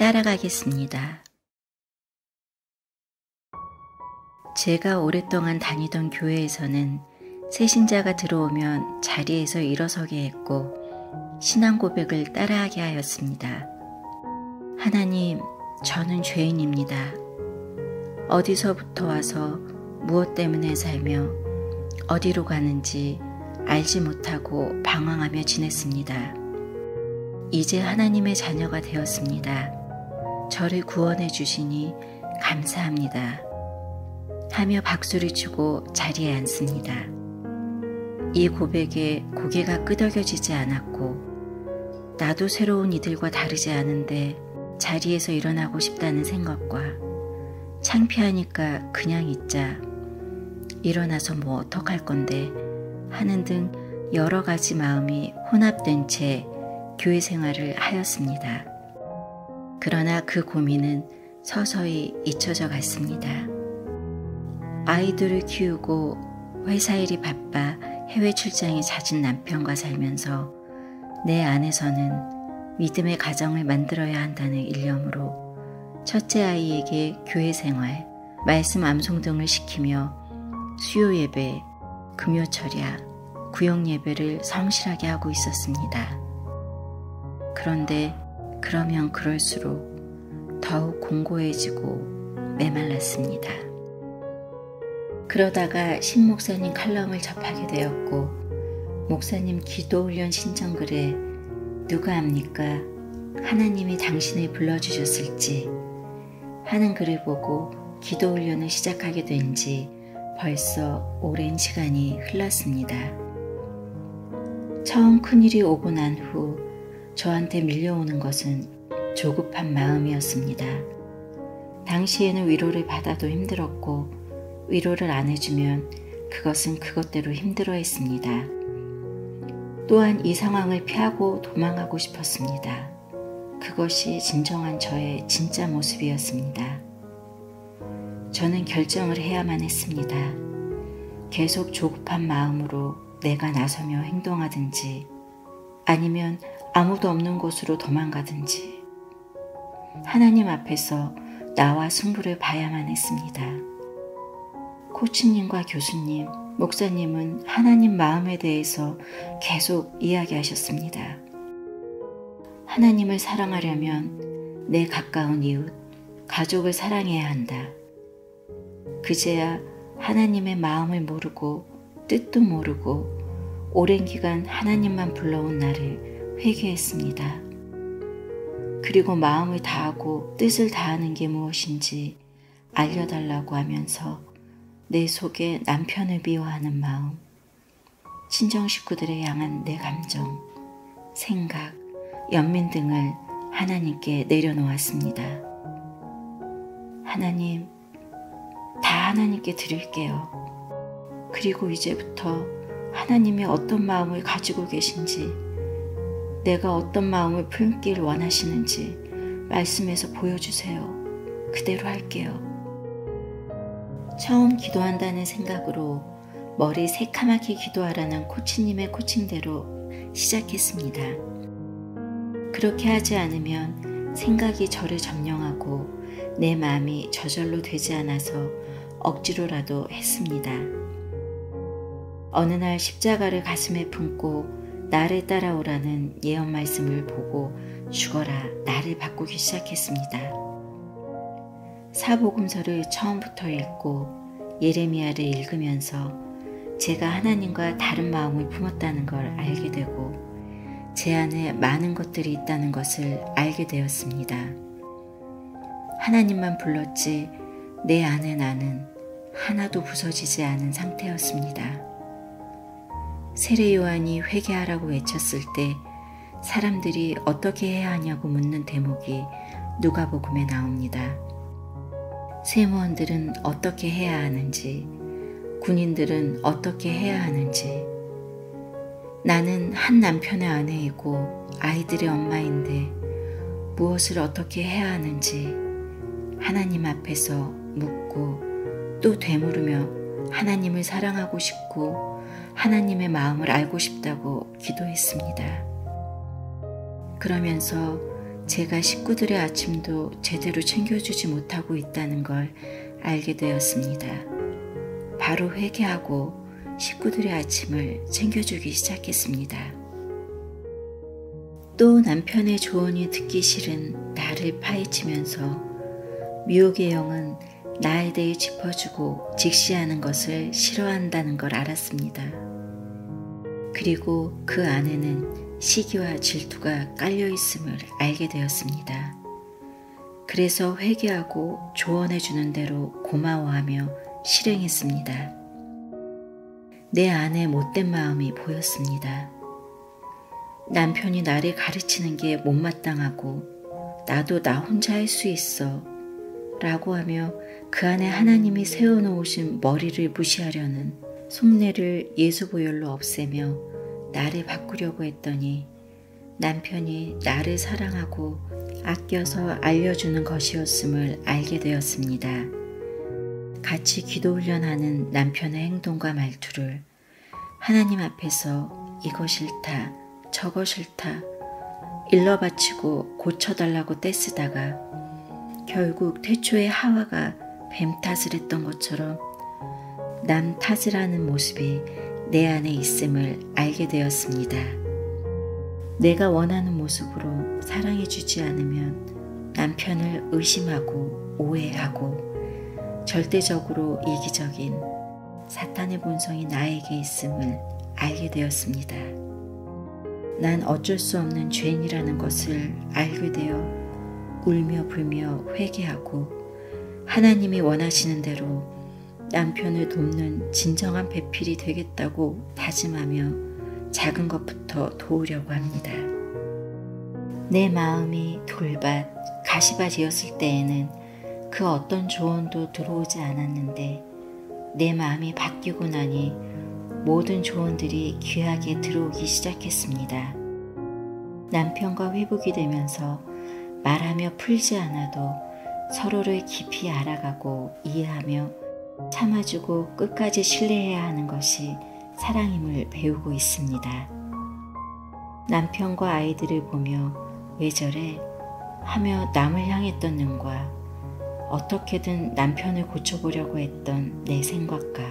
따라가겠습니다. 제가 오랫동안 다니던 교회에서는 새신자가 들어오면 자리에서 일어서게 했고 신앙 고백을 따라하게 하였습니다. 하나님, 저는 죄인입니다. 어디서부터 와서 무엇 때문에 살며 어디로 가는지 알지 못하고 방황하며 지냈습니다. 이제 하나님의 자녀가 되었습니다. 저를 구원해 주시니 감사합니다. 하며 박수를 치고 자리에 앉습니다. 이 고백에 고개가 끄덕여지지 않았고 나도 새로운 이들과 다르지 않은데 자리에서 일어나고 싶다는 생각과 창피하니까 그냥 있자, 일어나서 뭐 어떡할 건데 하는 등 여러 가지 마음이 혼합된 채 교회 생활을 하였습니다. 그러나 그 고민은 서서히 잊혀져 갔습니다. 아이들을 키우고 회사 일이 바빠 해외 출장이 잦은 남편과 살면서 내 안에서는 믿음의 가정을 만들어야 한다는 일념으로 첫째 아이에게 교회 생활, 말씀 암송 등을 시키며 수요 예배, 금요 철야, 구역 예배를 성실하게 하고 있었습니다. 그런데 그러면 그럴수록 더욱 공고해지고 메말랐습니다. 그러다가 신 목사님 칼럼을 접하게 되었고 목사님 기도훈련 신청글에 누가 압니까? 하나님이 당신을 불러주셨을지 하는 글을 보고 기도훈련을 시작하게 된 지 벌써 오랜 시간이 흘렀습니다. 처음 큰일이 오고 난 후 저한테 밀려오는 것은 조급한 마음이었습니다. 당시에는 위로를 받아도 힘들었고 위로를 안 해주면 그것은 그것대로 힘들어했습니다. 또한 이 상황을 피하고 도망가고 싶었습니다. 그것이 진정한 저의 진짜 모습이었습니다. 저는 결정을 해야만 했습니다. 계속 조급한 마음으로 내가 나서며 행동하든지 아니면 아무도 없는 곳으로 도망가든지 하나님 앞에서 나와 승부를 봐야만 했습니다. 코치님과 교수님, 목사님은 하나님 마음에 대해서 계속 이야기하셨습니다. 하나님을 사랑하려면 내 가까운 이웃, 가족을 사랑해야 한다. 그제야 하나님의 마음을 모르고 뜻도 모르고 오랜 기간 하나님만 불러온 나를 회개했습니다. 그리고 마음을 다하고 뜻을 다하는 게 무엇인지 알려달라고 하면서 내 속에 남편을 미워하는 마음, 친정 식구들에 향한 내 감정, 생각, 연민 등을 하나님께 내려놓았습니다. 하나님, 다 하나님께 드릴게요. 그리고 이제부터 하나님이 어떤 마음을 가지고 계신지, 내가 어떤 마음을 품길 원하시는지 말씀해서 보여주세요. 그대로 할게요. 처음 기도한다는 생각으로 머리 새카맣게 기도하라는 코치님의 코칭대로 시작했습니다. 그렇게 하지 않으면 생각이 저를 점령하고 내 마음이 저절로 되지 않아서 억지로라도 했습니다. 어느 날 십자가를 가슴에 품고 나를 따라오라는 예언 말씀을 보고 죽어라 나를 바꾸기 시작했습니다. 사복음서를 처음부터 읽고 예레미야를 읽으면서 제가 하나님과 다른 마음을 품었다는 걸 알게 되고 제 안에 많은 것들이 있다는 것을 알게 되었습니다. 하나님만 불렀지 내 안에 나는 하나도 부서지지 않은 상태였습니다. 세례 요한이 회개하라고 외쳤을 때 사람들이 어떻게 해야 하냐고 묻는 대목이 누가복음에 나옵니다. 세무원들은 어떻게 해야 하는지, 군인들은 어떻게 해야 하는지, 나는 한 남편의 아내이고 아이들의 엄마인데 무엇을 어떻게 해야 하는지 하나님 앞에서 묻고 또 되물으며 하나님을 사랑하고 싶고 하나님의 마음을 알고 싶다고 기도했습니다. 그러면서 제가 식구들의 아침도 제대로 챙겨주지 못하고 있다는 걸 알게 되었습니다. 바로 회개하고 식구들의 아침을 챙겨주기 시작했습니다. 또 남편의 조언이 듣기 싫은 나를 파헤치면서 미혹의 영은 나에 대해 짚어주고 직시하는 것을 싫어한다는 걸 알았습니다. 그리고 그 안에는 시기와 질투가 깔려 있음을 알게 되었습니다. 그래서 회개하고 조언해 주는 대로 고마워하며 실행했습니다. 내 안에 못된 마음이 보였습니다. 남편이 나를 가르치는 게 못마땅하고 나도 나 혼자 할 수 있어 라고 하며 그 안에 하나님이 세워놓으신 머리를 무시하려는 속내를 예수보혈로 없애며 나를 바꾸려고 했더니 남편이 나를 사랑하고 아껴서 알려주는 것이었음을 알게 되었습니다. 같이 기도 훈련하는 남편의 행동과 말투를 하나님 앞에서 이거 싫다, 저거 싫다, 일러 바치고 고쳐달라고 떼쓰다가 결국 태초에 하와가 뱀 탓을 했던 것처럼 남 탓을 하는 모습이 내 안에 있음을 알게 되었습니다. 내가 원하는 모습으로 사랑해주지 않으면 남편을 의심하고 오해하고 절대적으로 이기적인 사탄의 본성이 나에게 있음을 알게 되었습니다. 난 어쩔 수 없는 죄인이라는 것을 알게 되어 울며 불며 회개하고 하나님이 원하시는 대로 남편을 돕는 진정한 배필이 되겠다고 다짐하며 작은 것부터 도우려고 합니다. 내 마음이 돌밭, 가시밭이었을 때에는 그 어떤 조언도 들어오지 않았는데 내 마음이 바뀌고 나니 모든 조언들이 귀하게 들어오기 시작했습니다. 남편과 회복이 되면서 말하며 풀지 않아도 서로를 깊이 알아가고 이해하며 참아주고 끝까지 신뢰해야 하는 것이 사랑임을 배우고 있습니다. 남편과 아이들을 보며 왜 저래? 하며 남을 향했던 눈과 어떻게든 남편을 고쳐보려고 했던 내 생각과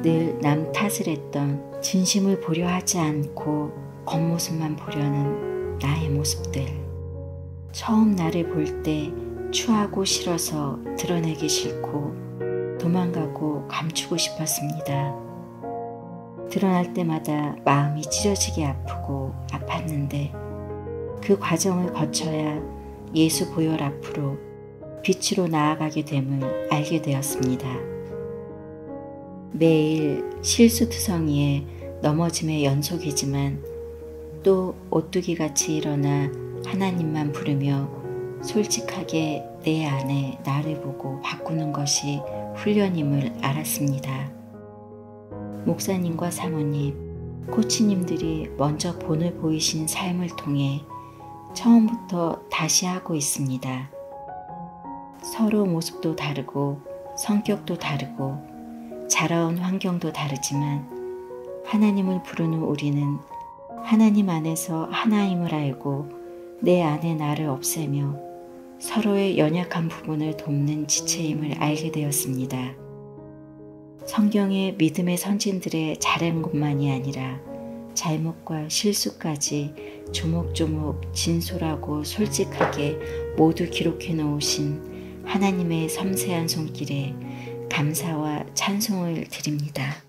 늘 남 탓을 했던 진심을 보려 하지 않고 겉모습만 보려는 나의 모습들, 처음 나를 볼 때 추하고 싫어서 드러내기 싫고 도망가고 감추고 싶었습니다. 드러날 때마다 마음이 찢어지게 아프고 아팠는데 그 과정을 거쳐야 예수 보혈 앞으로 빛으로 나아가게 됨을 알게 되었습니다. 매일 실수투성이에 넘어짐의 연속이지만 또 오뚜기같이 일어나 하나님만 부르며 솔직하게 내 안에 나를 보고 바꾸는 것이 훈련임을 알았습니다. 목사님과 사모님, 코치님들이 먼저 본을 보이신 삶을 통해 처음부터 다시 하고 있습니다. 서로 모습도 다르고 성격도 다르고 자라온 환경도 다르지만 하나님을 부르는 우리는 하나님 안에서 하나임을 알고 내 안에 나를 없애며 서로의 연약한 부분을 돕는 지체임을 알게 되었습니다. 성경의 믿음의 선진들의 잘한 것만이 아니라 잘못과 실수까지 조목조목 진솔하고 솔직하게 모두 기록해 놓으신 하나님의 섬세한 손길에 감사와 찬송을 드립니다.